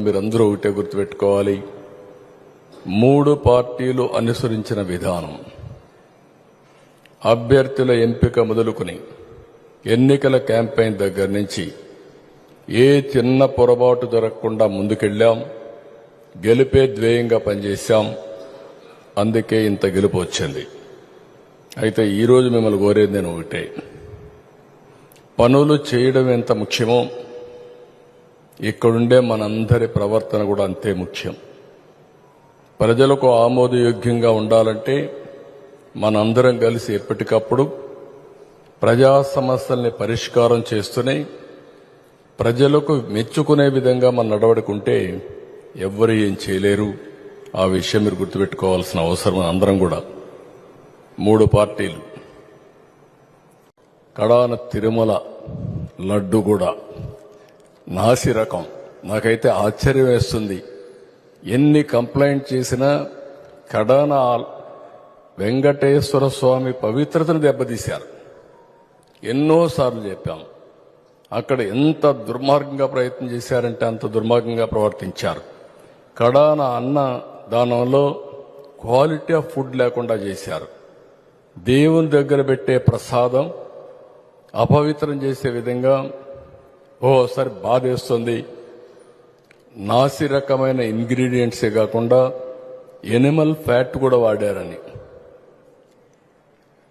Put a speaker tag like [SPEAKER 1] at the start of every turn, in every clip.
[SPEAKER 1] మీరందరూ ఒకటే గుర్తుపెట్టుకోవాలి. 3 పార్టీలు అనుసరించిన విధానం, అభ్యర్థుల ఎంపిక మొదలుకొని ఎన్నికల క్యాంపెయిన్ దగ్గర నుంచి ఏ చిన్న పొరపాటు జరగకుండా ముందుకెళ్లాం. గెలిపే ధ్యేయంగా పనిచేశాం. అందుకే ఇంత గెలుపు వచ్చింది. అయితే ఈరోజు మిమ్మల్ని కోరేది నేను ఒకటే, పనులు చేయడం ఎంత ముఖ్యమో ఇక్కడుండే మనందరి ప్రవర్తన కూడా అంతే ముఖ్యం. ప్రజలకు ఆమోదయోగ్యంగా ఉండాలంటే మనందరం కలిసి ఎప్పటికప్పుడు ప్రజా సమస్యల్ని పరిష్కారం చేస్తూనే ప్రజలకు మెచ్చుకునే విధంగా మన నడవడుకుంటే ఎవ్వరు ఏం చేయలేరు. ఆ విషయం మీరు గుర్తుపెట్టుకోవాల్సిన అవసరం అందరం కూడా. 3 పార్టీలు కడాన తిరుమల లడ్డు కూడా నాసి రకం. నాకైతే ఆశ్చర్యం వేస్తుంది. ఎన్ని కంప్లైంట్ చేసినా కడాన వెంకటేశ్వర స్వామి పవిత్రతను దెబ్బతీశారు. ఎన్నోసార్లు చెప్పాం. అక్కడ ఎంత దుర్మార్గంగా ప్రయత్నం చేశారంటే అంత దుర్మార్గంగా ప్రవర్తించారు. కడాన అన్న దానంలో క్వాలిటీ ఆఫ్ ఫుడ్ లేకుండా చేశారు. దేవుని దగ్గర పెట్టే ప్రసాదం అపవిత్రం చేసే విధంగా ఓసారి బాధేస్తుంది. నాసి రకమైన ఇంగ్రీడియంట్సే కాకుండా ఎనిమల్ ఫ్యాట్ కూడా వాడారని,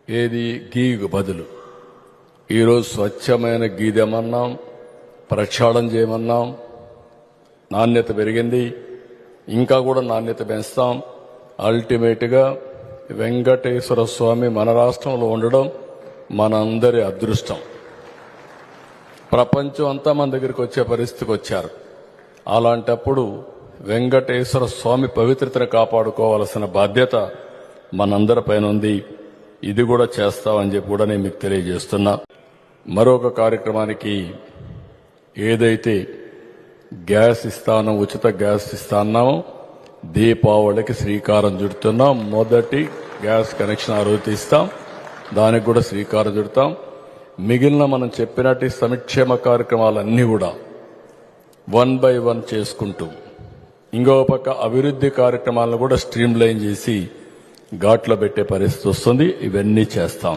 [SPEAKER 1] ఏది గీకు బదులు. ఈరోజు స్వచ్ఛమైన గీ తెమన్నాం, ప్రక్షాళన చేయమన్నాం. నాణ్యత పెరిగింది, ఇంకా కూడా నాణ్యత పెంచుతాం. అల్టిమేట్గా వెంకటేశ్వర స్వామి మన రాష్ట్రంలో ఉండడం మనందరి అదృష్టం. ప్రపంచం అంతా మన దగ్గరికి వచ్చే పరిస్థితికి వచ్చారు. అలాంటప్పుడు వెంకటేశ్వర స్వామి పవిత్రతను కాపాడుకోవాల్సిన బాధ్యత మనందరిపైన ఉంది. ఇది కూడా చేస్తామని చెప్పి కూడా నేను మీకు తెలియజేస్తున్నా. మరొక కార్యక్రమానికి ఏదైతే గ్యాస్ ఇస్తానో, ఉచిత గ్యాస్ ఇస్తాన్నామో, దీపావళికి శ్రీకారం చుడుతున్నాం. మొదటి గ్యాస్ కనెక్షన్ ఆ రోజు తీస్తాం. దానికి కూడా శ్రీకారం చుడతాం. మిగిలిన మనం చెప్పినట్టు సంక్షేమ కార్యక్రమాలన్నీ కూడా 1 by 1 చేసుకుంటూ, ఇంకో పక్క అభివృద్ధి కార్యక్రమాలను కూడా స్ట్రీమ్ లైన్ చేసి ఘాట్లో పెట్టే పరిస్థితి వస్తుంది. ఇవన్నీ చేస్తాం.